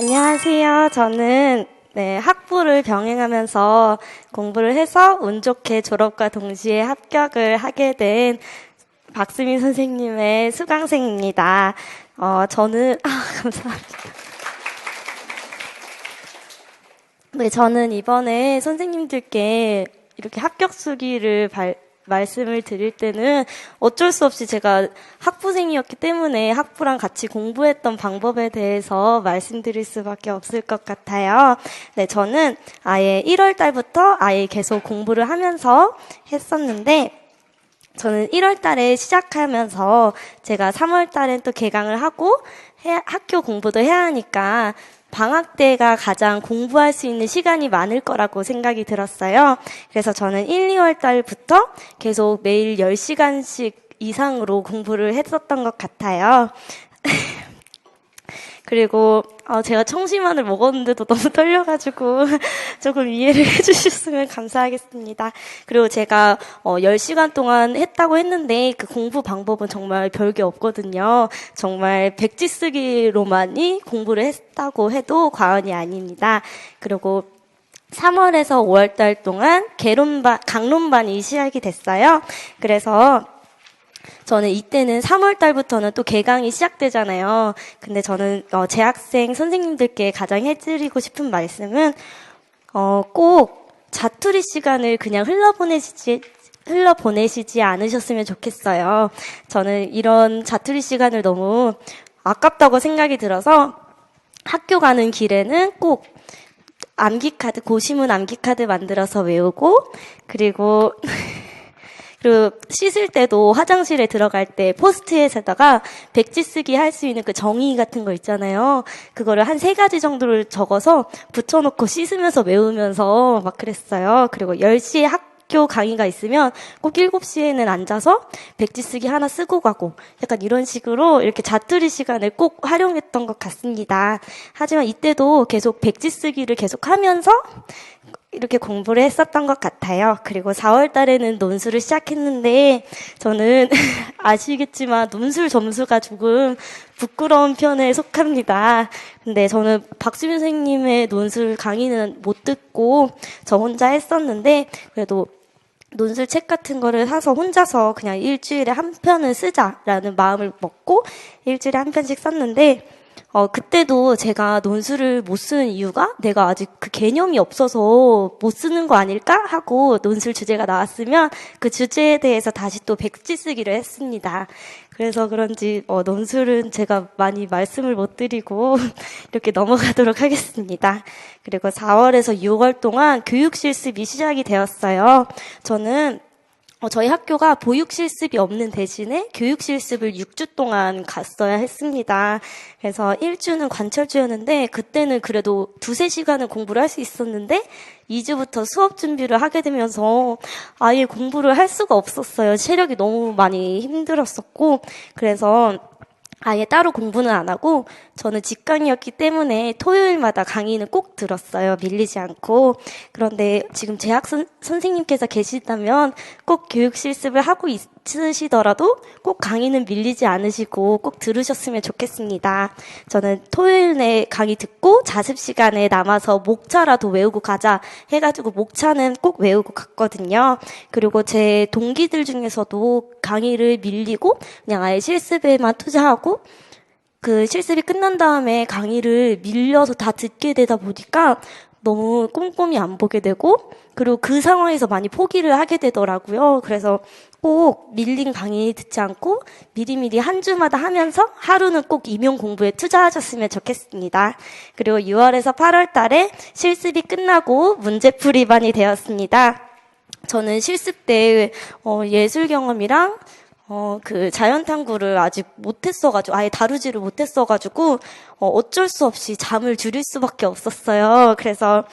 안녕하세요. 저는 학부를 병행하면서 공부를 해서 운 좋게 졸업과 동시에 합격을 하게 된 박수민 선생님의 수강생입니다. 감사합니다. 네, 저는 이번에 선생님들께 이렇게 합격 수기를 말씀을 드릴 때는 어쩔 수 없이 제가 학부생이었기 때문에 학부랑 같이 공부했던 방법에 대해서 말씀드릴 수밖에 없을 것 같아요. 네, 저는 아예 1월 달부터 아예 계속 공부를 하면서 했었는데, 저는 1월 달에 시작하면서 제가 3월 달엔 또 개강을 하고 학교 공부도 해야 하니까 방학 때가 가장 공부할 수 있는 시간이 많을 거라고 생각이 들었어요. 그래서 저는 1, 2월 달부터 계속 매일 10시간씩 이상으로 공부를 했었던 것 같아요. 그리고 제가 청심환을 먹었는데도 너무 떨려가지고 조금 이해를 해주셨으면 감사하겠습니다. 그리고 제가 10시간 동안 했다고 했는데 그 공부 방법은 정말 별게 없거든요. 정말 백지 쓰기로만이 공부를 했다고 해도 과언이 아닙니다. 그리고 3월에서 5월 달 동안 강론반이 시작이 됐어요. 그래서 저는 이때는 3월 달부터는 또 개강이 시작되잖아요. 근데 저는 재학생 선생님들께 가장 해드리고 싶은 말씀은 꼭 자투리 시간을 그냥 흘러보내시지 않으셨으면 좋겠어요. 저는 이런 자투리 시간을 너무 아깝다고 생각이 들어서 학교 가는 길에는 꼭 고시문 암기카드 만들어서 외우고, 그리고 씻을 때도 화장실에 들어갈 때 포스트잇에다가 백지 쓰기 할 수 있는 그 정의 같은 거 있잖아요. 그거를 한 3가지 정도를 적어서 붙여놓고 씻으면서 외우면서 막 그랬어요. 그리고 10시에 학교 강의가 있으면 꼭 7시에는 앉아서 백지 쓰기 하나 쓰고 가고, 약간 이런 식으로 이렇게 자투리 시간을 꼭 활용했던 것 같습니다. 하지만 이때도 계속 백지 쓰기를 계속 하면서 이렇게 공부를 했었던 것 같아요. 그리고 4월 달에는 논술을 시작했는데, 저는 아시겠지만 논술 점수가 조금 부끄러운 편에 속합니다. 근데 저는 박수민 선생님의 논술 강의는 못 듣고 저 혼자 했었는데, 그래도 논술 책 같은 거를 사서 혼자서 그냥 일주일에 한 편은 쓰자라는 마음을 먹고 일주일에 한 편씩 썼는데, 그때도 제가 논술을 못 쓰는 이유가 내가 아직 그 개념이 없어서 못 쓰는 거 아닐까 하고 논술 주제가 나왔으면 그 주제에 대해서 다시 또 백지 쓰기를 했습니다. 그래서 그런지 논술은 제가 많이 말씀을 못 드리고 이렇게 넘어가도록 하겠습니다. 그리고 4월에서 6월 동안 교육 실습이 시작이 되었어요. 저는 저희 학교가 보육 실습이 없는 대신에 교육 실습을 6주 동안 갔어야 했습니다. 그래서 1주는 관철주였는데 그때는 그래도 2-3시간은 공부를 할 수 있었는데 2주부터 수업 준비를 하게 되면서 아예 공부를 할 수가 없었어요. 체력이 너무 많이 힘들었었고, 그래서 아예 따로 공부는 안 하고 저는 직강이었기 때문에 토요일마다 강의는 꼭 들었어요. 밀리지 않고. 그런데 지금 선생님께서 계시다면 꼭 교육 실습을 하고 있으시더라도 꼭 강의는 밀리지 않으시고 꼭 들으셨으면 좋겠습니다. 저는 토요일 내 강의 듣고 자습 시간에 남아서 목차라도 외우고 가자 해가지고 목차는 꼭 외우고 갔거든요. 그리고 제 동기들 중에서도 강의를 밀리고 그냥 아예 실습에만 투자하고 그 실습이 끝난 다음에 강의를 밀려서 다 듣게 되다 보니까 너무 꼼꼼히 안 보게 되고, 그리고 그 상황에서 많이 포기를 하게 되더라고요. 그래서 꼭 밀린 강의 듣지 않고 미리미리 한 주마다 하면서 하루는 꼭 임용 공부에 투자하셨으면 좋겠습니다. 그리고 6월에서 8월 달에 실습이 끝나고 문제풀이반이 되었습니다. 저는 실습 때 예술 경험이랑 그 자연탐구를 아직 못했어가지고, 아예 다루지를 못했어가지고, 어쩔 수 없이 잠을 줄일 수밖에 없었어요. 그래서,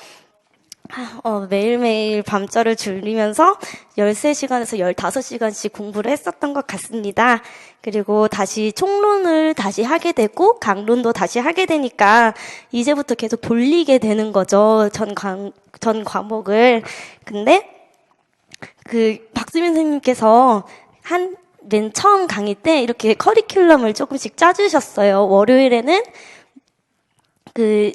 매일매일 밤자를 줄이면서 13시간에서 15시간씩 공부를 했었던 것 같습니다. 그리고 다시 총론을 다시 하게 되고, 강론도 다시 하게 되니까, 이제부터 계속 돌리게 되는 거죠. 전 과목을. 근데, 박수민 선생님께서 맨 처음 강의 때 이렇게 커리큘럼을 조금씩 짜주셨어요. 월요일에는 그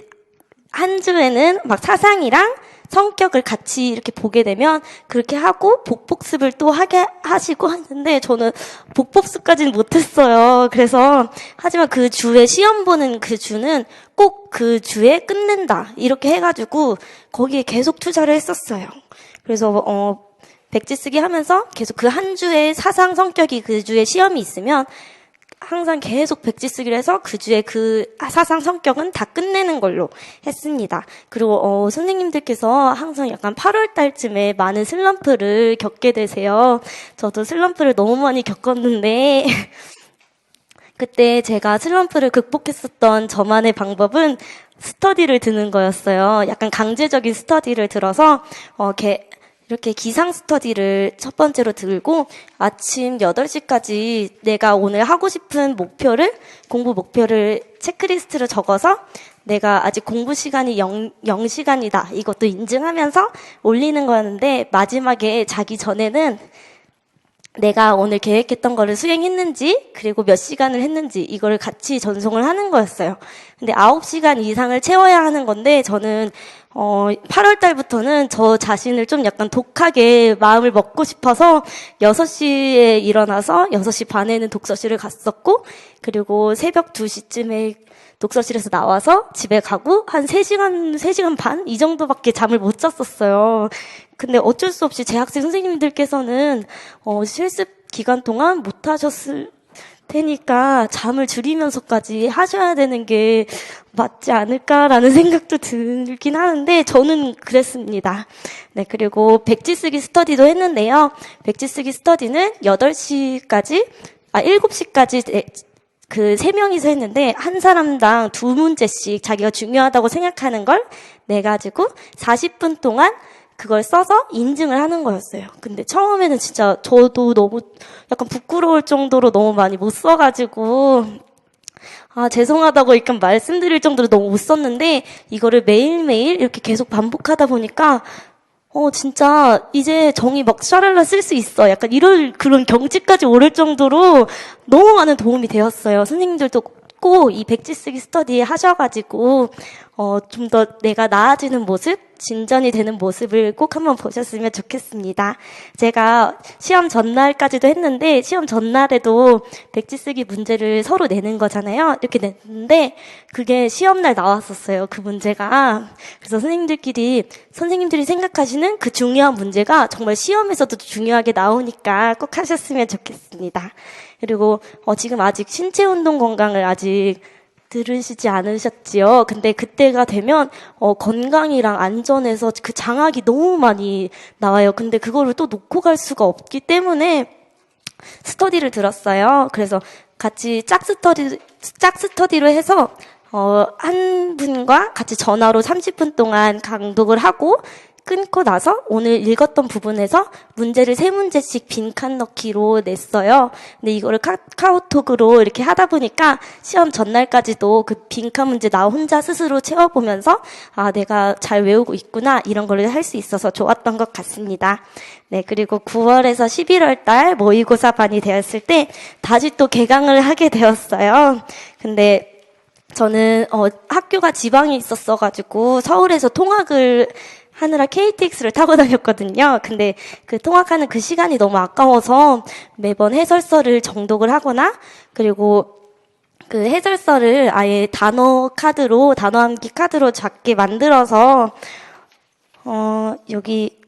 한 주에는 막 사상이랑 성격을 같이 이렇게 보게 되면 그렇게 하고 복복습을 또 하게 하시고 하는데 저는 복복습까지는 못했어요. 그래서 하지만 그 주에 시험 보는 그 주는 꼭 그 주에 끝낸다 이렇게 해가지고 거기에 계속 투자를 했었어요. 그래서 백지 쓰기 하면서 계속 그 한 주의 사상 성격이 그 주에 시험이 있으면 항상 계속 백지 쓰기를 해서 그 주에 그 사상 성격은 다 끝내는 걸로 했습니다. 그리고 선생님들께서 항상 약간 8월 달쯤에 많은 슬럼프를 겪게 되세요. 저도 슬럼프를 너무 많이 겪었는데 그때 제가 슬럼프를 극복했었던 저만의 방법은 스터디를 드는 거였어요. 약간 강제적인 스터디를 들어서 이렇게 기상 스터디를 첫 번째로 들고 아침 8시까지 내가 오늘 하고 싶은 공부 목표를 체크리스트로 적어서 내가 아직 공부 시간이 0시간이다. 이것도 인증하면서 올리는 거였는데 마지막에 자기 전에는 내가 오늘 계획했던 거를 수행했는지 그리고 몇 시간을 했는지 이거를 같이 전송을 하는 거였어요. 근데 9시간 이상을 채워야 하는 건데 저는 8월 달부터는 저 자신을 좀 약간 독하게 마음을 먹고 싶어서 6시에 일어나서 6시 반에는 독서실을 갔었고 그리고 새벽 2시쯤에 독서실에서 나와서 집에 가고 한 3시간 반? 이 정도밖에 잠을 못 잤었어요. 근데 어쩔 수 없이 재학생 선생님들께서는 실습 기간 동안 못 하셨을 테니까 잠을 줄이면서까지 하셔야 되는 게 맞지 않을까라는 생각도 들긴 하는데 저는 그랬습니다. 네, 그리고 백지 쓰기 스터디도 했는데요. 백지 쓰기 스터디는 7시까지 그 3명이서 했는데 한 사람당 2문제씩 자기가 중요하다고 생각하는 걸 내가지고 40분 동안 그걸 써서 인증을 하는 거였어요. 근데 처음에는 진짜 저도 너무 약간 부끄러울 정도로 너무 많이 못 써가지고 죄송하다고 약간 말씀드릴 정도로 너무 못 썼는데 이거를 매일매일 이렇게 계속 반복하다 보니까 진짜 이제 정이 막 샤랄라 쓸 수 있어. 약간 이런 그런 경지까지 오를 정도로 너무 많은 도움이 되었어요. 선생님들도 꼭 이 백지 쓰기 스터디 하셔가지고 좀 더 내가 나아지는 모습, 진전이 되는 모습을 꼭 한번 보셨으면 좋겠습니다. 제가 시험 전날까지도 했는데 시험 전날에도 백지 쓰기 문제를 서로 내는 거잖아요. 이렇게 냈는데 그게 시험날 나왔었어요. 그 문제가. 그래서 선생님들이 생각하시는 그 중요한 문제가 정말 시험에서도 중요하게 나오니까 꼭 하셨으면 좋겠습니다. 그리고 지금 아직 신체 운동 건강을 아직 들으시지 않으셨지요? 근데 그때가 되면 건강이랑 안전에서 그 장학이 너무 많이 나와요. 근데 그거를 또 놓고 갈 수가 없기 때문에 스터디를 들었어요. 그래서 같이 짝 스터디로 해서 한 분과 같이 전화로 30분 동안 강독을 하고 끊고 나서 오늘 읽었던 부분에서 문제를 3문제씩 빈칸 넣기로 냈어요. 근데 이거를 카카오톡으로 이렇게 하다 보니까 시험 전날까지도 그 빈칸 문제 나 혼자 스스로 채워보면서 내가 잘 외우고 있구나 이런 걸 할 수 있어서 좋았던 것 같습니다. 네, 그리고 9월에서 11월 달 모의고사반이 되었을 때 다시 또 개강을 하게 되었어요. 근데 저는 학교가 지방에 있었어가지고 서울에서 통학을 하느라 KTX를 타고 다녔거든요. 근데 그 통학하는 그 시간이 너무 아까워서 매번 해설서를 정독을 하거나 그리고 그 해설서를 아예 단어 암기 카드로 작게 만들어서 여기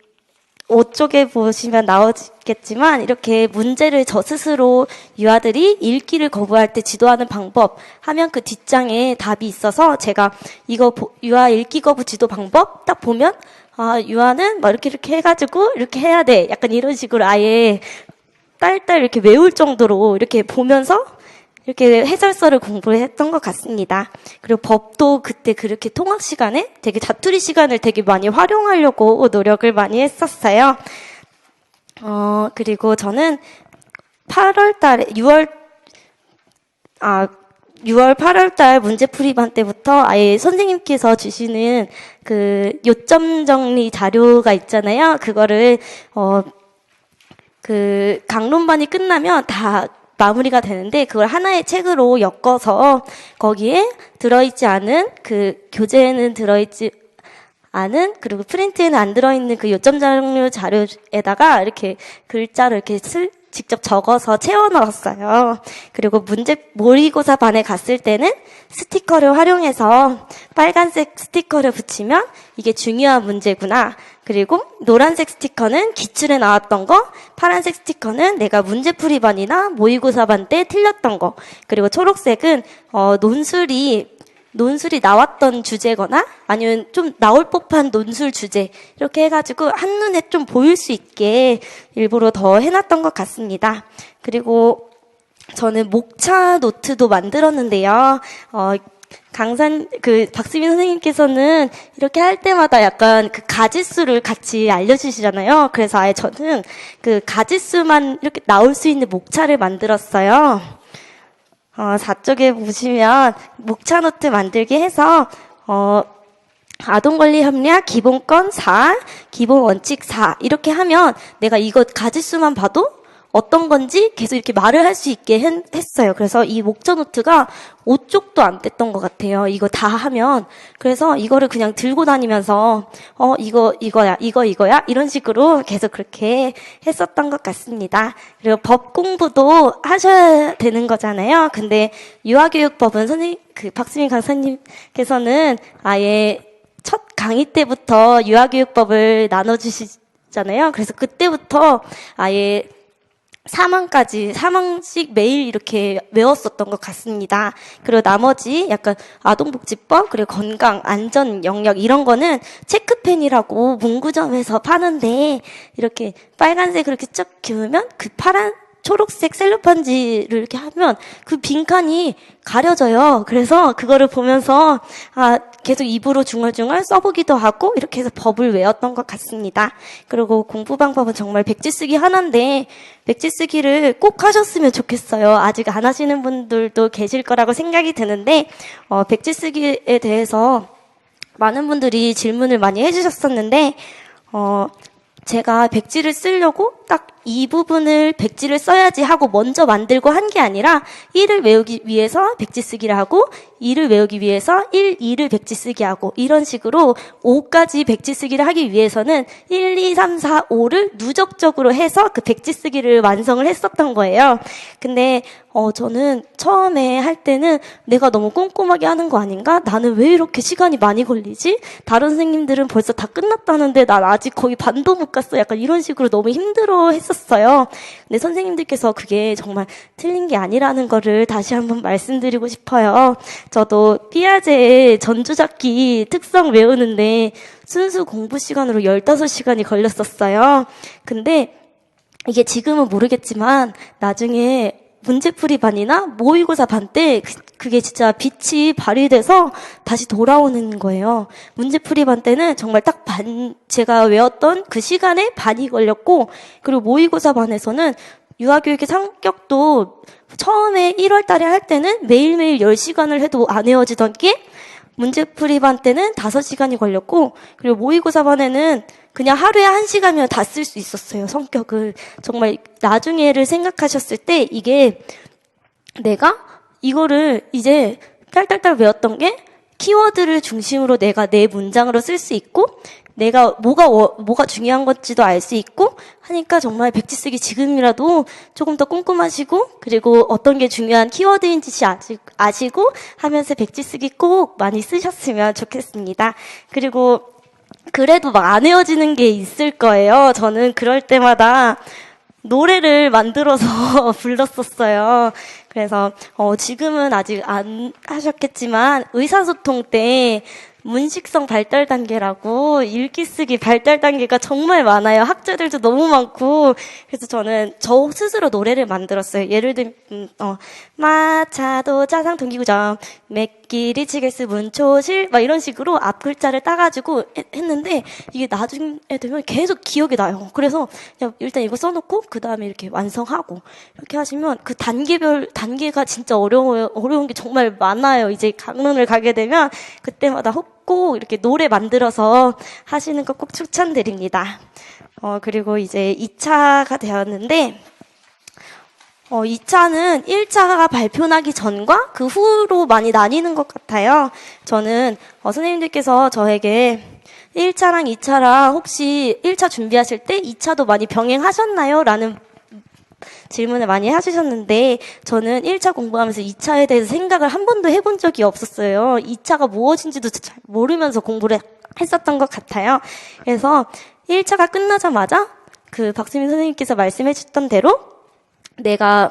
5쪽에 보시면 나오겠지만 이렇게 문제를 저 스스로 유아들이 읽기를 거부할 때 지도하는 방법 하면 그 뒷장에 답이 있어서 제가 이거 유아 읽기 거부 지도 방법 딱 보면 유아는 막 이렇게 해가지고 이렇게 해야 돼. 약간 이런 식으로 아예 딸딸 이렇게 외울 정도로 이렇게 보면서 이렇게 해설서를 공부를 했던 것 같습니다. 그리고 법도 그때 그렇게 통학 시간에 되게 자투리 시간을 되게 많이 활용하려고 노력을 많이 했었어요. 그리고 저는 6월, 8월 달 문제풀이반 때부터 아예 선생님께서 주시는 그 요점 정리 자료가 있잖아요. 그거를, 그 강론반이 끝나면 다 마무리가 되는데 그걸 하나의 책으로 엮어서 거기에 들어있지 않은 그 교재에는 들어있지 않은 그리고 프린트에는 안 들어있는 그 요점 장류 자료에다가 이렇게 글자를 이렇게 직접 적어서 채워 넣었어요. 그리고 모의고사 반에 갔을 때는 스티커를 활용해서 빨간색 스티커를 붙이면 이게 중요한 문제구나. 그리고 노란색 스티커는 기출에 나왔던 거, 파란색 스티커는 내가 문제풀이반이나 모의고사 반 때 틀렸던 거, 그리고 초록색은 논술이 나왔던 주제거나 아니면 좀 나올 법한 논술 주제 이렇게 해가지고 한눈에 좀 보일 수 있게 일부러 더 해놨던 것 같습니다. 그리고 저는 목차 노트도 만들었는데요. 박수민 선생님께서는 이렇게 할 때마다 약간 그 가지수를 같이 알려주시잖아요. 그래서 아예 저는 그 가지수만 이렇게 나올 수 있는 목차를 만들었어요. 4쪽에 보시면 목차 노트 만들기 해서 아동권리 협력 기본권 4, 기본 원칙 4 이렇게 하면 내가 이거 가지수만 봐도 어떤 건지 계속 이렇게 말을 할 수 있게 했어요. 그래서 이 목차 노트가 5쪽도 안 뗐던 것 같아요. 이거 다 하면. 그래서 이거를 그냥 들고 다니면서 이거야 이런 식으로 계속 그렇게 했었던 것 같습니다. 그리고 법 공부도 하셔야 되는 거잖아요. 근데 유아교육법은 박수민 강사님께서는 아예 첫 강의 때부터 유아교육법을 나눠주시잖아요. 그래서 그때부터 아예 4망씩 매일 이렇게 외웠었던 것 같습니다. 그리고 나머지 약간 아동복지법, 그리고 건강, 안전 영역 이런 거는 체크펜이라고 문구점에서 파는데 이렇게 빨간색 그렇게 쫙 기우면 그 초록색 셀로판지를 이렇게 하면 그 빈칸이 가려져요. 그래서 그거를 보면서 계속 입으로 중얼중얼 써보기도 하고 이렇게 해서 법을 외웠던 것 같습니다. 그리고 공부 방법은 정말 백지 쓰기 하나인데 백지 쓰기를 꼭 하셨으면 좋겠어요. 아직 안 하시는 분들도 계실 거라고 생각이 드는데 백지 쓰기에 대해서 많은 분들이 질문을 많이 해주셨었는데 제가 백지를 쓰려고 딱 이 부분을 백지를 써야지 하고 먼저 만들고 한 게 아니라 1을 외우기 위해서 백지 쓰기를 하고 2를 외우기 위해서 1, 2를 백지 쓰기 하고 이런 식으로 5까지 백지 쓰기를 하기 위해서는 1, 2, 3, 4, 5를 누적적으로 해서 그 백지 쓰기를 완성을 했었던 거예요. 근데 저는 처음에 할 때는 내가 너무 꼼꼼하게 하는 거 아닌가? 나는 왜 이렇게 시간이 많이 걸리지? 다른 선생님들은 벌써 다 끝났다는데 난 아직 거의 반도 못 갔어. 약간 이런 식으로 너무 힘들어 했었어요. 근데 선생님들께서 그게 정말 틀린 게 아니라는 거를 다시 한번 말씀드리고 싶어요. 저도 삐아제의 전주잡기 특성 외우는데 순수 공부 시간으로 15시간이 걸렸었어요. 근데 이게 지금은 모르겠지만 나중에 문제풀이 반이나 모의고사 반 때 그게 진짜 빛이 발휘돼서 다시 돌아오는 거예요. 문제풀이 반 때는 정말 딱 제가 외웠던 그 시간에 반이 걸렸고, 그리고 모의고사 반에서는 유아교육의 성격도 처음에 1월 달에 할 때는 매일매일 10시간을 해도 안 외워지던 게 문제풀이 반 때는 5시간이 걸렸고, 그리고 모의고사 반에는 그냥 하루에 1시간이면 다 쓸 수 있었어요, 성격을. 정말 나중에를 생각하셨을 때 이게 내가 이거를 이제 딸딸딸 외웠던 게 키워드를 중심으로 내가 내 문장으로 쓸 수 있고 내가 뭐가 중요한 건지도 알 수 있고 하니까 정말 백지 쓰기 지금이라도 조금 더 꼼꼼하시고 그리고 어떤 게 중요한 키워드인지 아시고 하면서 백지 쓰기 꼭 많이 쓰셨으면 좋겠습니다. 그리고 그래도 막 안 외워지는 게 있을 거예요. 저는 그럴 때마다 노래를 만들어서 불렀었어요. 그래서 지금은 아직 안 하셨겠지만 의사소통 때 문식성 발달 단계라고 읽기 쓰기 발달 단계가 정말 많아요. 학자들도 너무 많고. 그래서 저는 저 스스로 노래를 만들었어요. 예를 들면 마차도 짜상 동기구점 맥길이 치게스 문초실 막 이런 식으로 앞 글자를 따가지고 했는데 이게 나중에 되면 계속 기억이 나요. 그래서 그냥 일단 이거 써놓고 그 다음에 이렇게 완성하고 이렇게 하시면 그 단계가 진짜 어려운 게 정말 많아요. 이제 강론을 가게 되면 그때마다 꼭 이렇게 노래 만들어서 하시는 거 꼭 추천드립니다. 그리고 이제 2차가 되었는데, 2차는 1차가 발표 나기 전과 그 후로 많이 나뉘는 것 같아요. 저는 선생님들께서 저에게 1차랑 2차랑 혹시 1차 준비하실 때 2차도 많이 병행하셨나요? 라는 질문을 많이 해주셨는데 저는 1차 공부하면서 2차에 대해서 생각을 한 번도 해본 적이 없었어요. 2차가 무엇인지도 잘 모르면서 공부를 했었던 것 같아요. 그래서 1차가 끝나자마자 그 박수민 선생님께서 말씀해 주셨던 대로 내가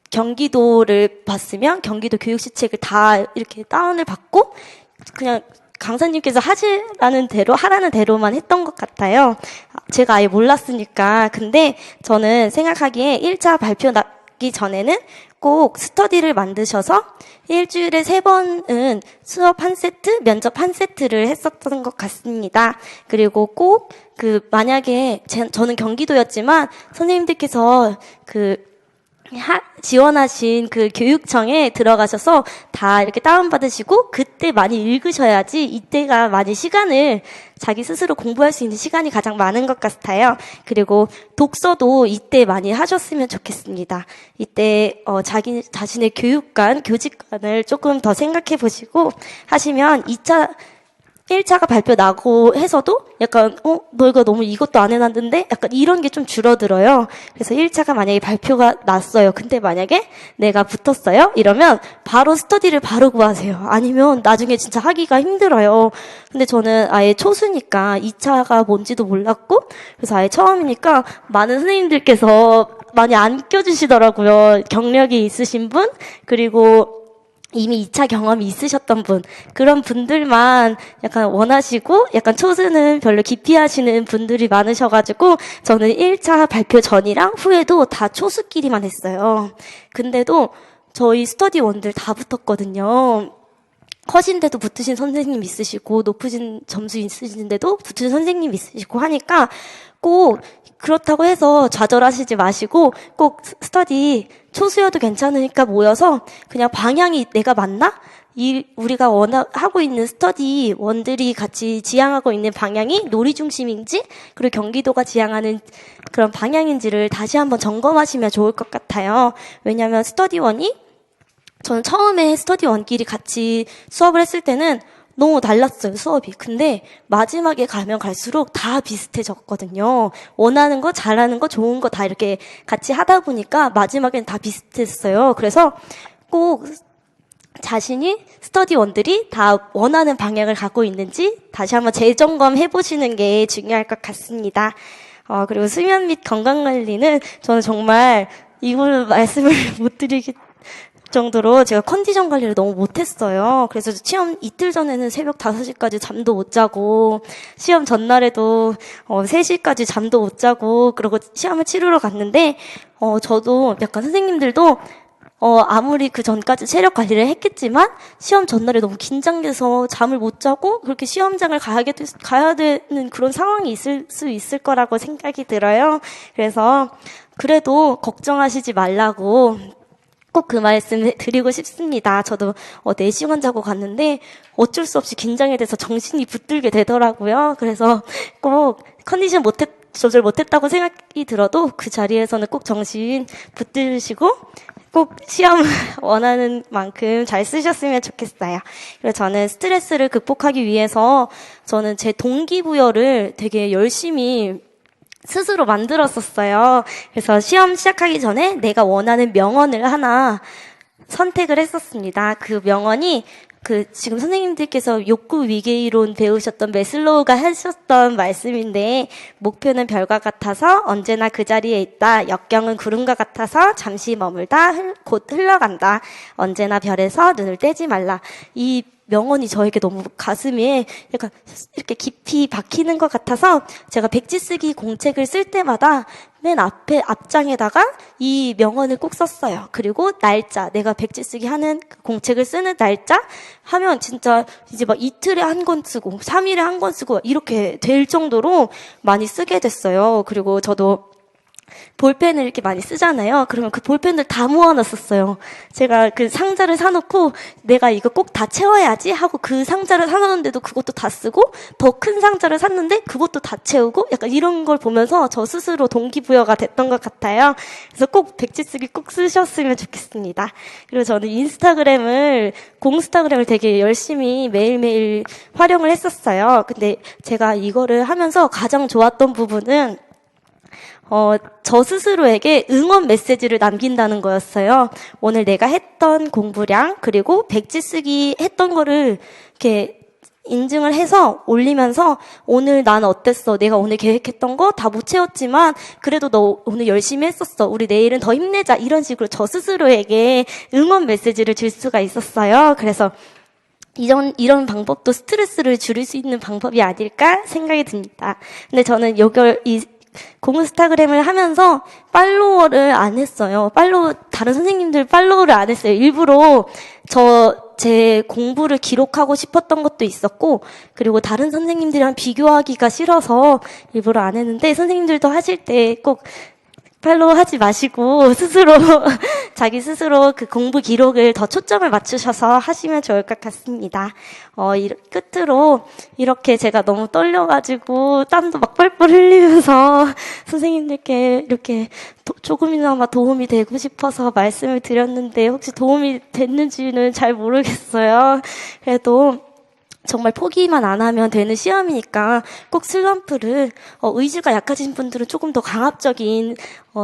경기도를 봤으면 경기도 교육시책을 다 이렇게 다운을 받고 그냥 강사님께서 하라는 대로만 했던 것 같아요. 제가 아예 몰랐으니까. 근데 저는 생각하기에 1차 발표 나기 전에는 꼭 스터디를 만드셔서 일주일에 3번은 수업 한 세트, 면접 한 세트를 했었던 것 같습니다. 그리고 꼭 만약에 저는 경기도였지만 선생님들께서 지원하신 그 교육청에 들어가셔서 다 이렇게 다운받으시고 그때 많이 읽으셔야지 이때가 많이 자기 스스로 공부할 수 있는 시간이 가장 많은 것 같아요. 그리고 독서도 이때 많이 하셨으면 좋겠습니다. 이때 자기 자신의 교직관을 조금 더 생각해 보시고 하시면 1차가 발표 나고 해서도 약간 너희가 너무 이것도 안 해놨는데 약간 이런 게 좀 줄어들어요. 그래서 1차가 만약에 발표가 났어요. 근데 만약에 내가 붙었어요? 이러면 바로 스터디를 바로 구하세요. 아니면 나중에 진짜 하기가 힘들어요. 근데 저는 아예 초수니까 2차가 뭔지도 몰랐고 그래서 아예 처음이니까 많은 선생님들께서 많이 안 껴주시더라고요. 경력이 있으신 분 그리고 이미 2차 경험이 있으셨던 분, 그런 분들만 약간 원하시고, 약간 초수는 별로 기피하시는 분들이 많으셔가지고, 저는 1차 발표 전이랑 후에도 다 초수끼리만 했어요. 근데도 저희 스터디원들 다 붙었거든요. 컷인데도 붙으신 선생님 있으시고, 높으신 점수 있으신데도 붙으신 선생님 있으시고 하니까 꼭 그렇다고 해서 좌절하시지 마시고 꼭 스터디 초수여도 괜찮으니까 모여서 그냥 방향이 내가 맞나? 우리가 하고 있는 스터디 원들이 같이 지향하고 있는 방향이 놀이 중심인지 그리고 경기도가 지향하는 그런 방향인지를 다시 한번 점검하시면 좋을 것 같아요. 왜냐하면 저는 처음에 스터디원끼리 같이 수업을 했을 때는 너무 달랐어요, 수업이. 근데 마지막에 가면 갈수록 다 비슷해졌거든요. 원하는 거, 잘하는 거, 좋은 거 다 이렇게 같이 하다 보니까 마지막엔 다 비슷했어요. 그래서 꼭 자신이 스터디원들이 다 원하는 방향을 갖고 있는지 다시 한번 재점검 해보시는 게 중요할 것 같습니다. 그리고 수면 및 건강관리는 저는 정말 이걸 말씀을 못 드리기 정도로 제가 컨디션 관리를 너무 못했어요. 그래서 시험 이틀 전에는 새벽 5시까지 잠도 못 자고 시험 전날에도 3시까지 잠도 못 자고 그러고 시험을 치르러 갔는데 저도 약간 선생님들도 아무리 그 전까지 체력 관리를 했겠지만 시험 전날에 너무 긴장돼서 잠을 못 자고 그렇게 시험장을 가야 되는 그런 상황이 있을 수 있을 거라고 생각이 들어요. 그래서 그래도 걱정하시지 말라고 꼭 그 말씀 드리고 싶습니다. 저도 4시간 자고 갔는데 어쩔 수 없이 긴장이 돼서 정신이 붙들게 되더라고요. 그래서 꼭 컨디션 조절 못했다고 생각이 들어도 그 자리에서는 꼭 정신 붙들으시고 꼭 시험 원하는 만큼 잘 쓰셨으면 좋겠어요. 그리고 저는 스트레스를 극복하기 위해서 저는 제 동기부여를 되게 열심히 스스로 만들었었어요. 그래서 시험 시작하기 전에 내가 원하는 명언을 하나 선택을 했었습니다. 그 명언이 지금 선생님들께서 욕구 위계이론 배우셨던 매슬로우가 하셨던 말씀인데 목표는 별과 같아서 언제나 그 자리에 있다. 역경은 구름과 같아서 잠시 머물다 곧 흘러간다. 언제나 별에서 눈을 떼지 말라. 이 명언이 저에게 너무 가슴에 약간 이렇게 깊이 박히는 것 같아서 제가 백지 쓰기 공책을 쓸 때마다 맨 앞장에다가 이 명언을 꼭 썼어요. 그리고 날짜, 내가 백지 쓰기 하는 공책을 쓰는 날짜 하면 진짜 이제 막 이틀에 한 권 쓰고 3일에 한 권 쓰고 이렇게 될 정도로 많이 쓰게 됐어요. 그리고 저도 볼펜을 이렇게 많이 쓰잖아요. 그러면 그 볼펜들 다 모아놨었어요. 제가 그 상자를 사놓고 내가 이거 꼭 다 채워야지 하고 그 상자를 사놨는데도 그것도 다 쓰고 더 큰 상자를 샀는데 그것도 다 채우고 약간 이런 걸 보면서 저 스스로 동기부여가 됐던 것 같아요. 그래서 꼭 백지 쓰기 꼭 쓰셨으면 좋겠습니다. 그리고 저는 공스타그램을 되게 열심히 매일매일 활용을 했었어요. 근데 제가 이거를 하면서 가장 좋았던 부분은 저 스스로에게 응원 메시지를 남긴다는 거였어요. 오늘 내가 했던 공부량, 그리고 백지 쓰기 했던 거를 이렇게 인증을 해서 올리면서 오늘 난 어땠어? 내가 오늘 계획했던 거 다 못 채웠지만 그래도 너 오늘 열심히 했었어. 우리 내일은 더 힘내자. 이런 식으로 저 스스로에게 응원 메시지를 줄 수가 있었어요. 그래서 이런 방법도 스트레스를 줄일 수 있는 방법이 아닐까 생각이 듭니다. 근데 저는 공스타그램을 하면서 팔로워를 안 했어요. 다른 선생님들 팔로우를 안 했어요. 일부러 제 공부를 기록하고 싶었던 것도 있었고, 그리고 다른 선생님들이랑 비교하기가 싫어서 일부러 안 했는데, 선생님들도 하실 때 꼭 팔로우 하지 마시고 자기 스스로 그 공부 기록을 더 초점을 맞추셔서 하시면 좋을 것 같습니다. 끝으로 이렇게 제가 너무 떨려가지고 땀도 막 뻘뻘 흘리면서 선생님들께 이렇게 조금이나마 도움이 되고 싶어서 말씀을 드렸는데 혹시 도움이 됐는지는 잘 모르겠어요. 그래도 정말 포기만 안 하면 되는 시험이니까 꼭 슬럼프를 의지가 약하신 분들은 조금 더 강압적인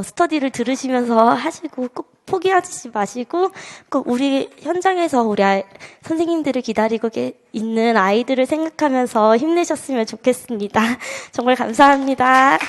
스터디를 들으시면서 하시고 꼭 포기하지 마시고 꼭 우리 현장에서 우리 선생님들을 기다리고 있는 아이들을 생각하면서 힘내셨으면 좋겠습니다. 정말 감사합니다.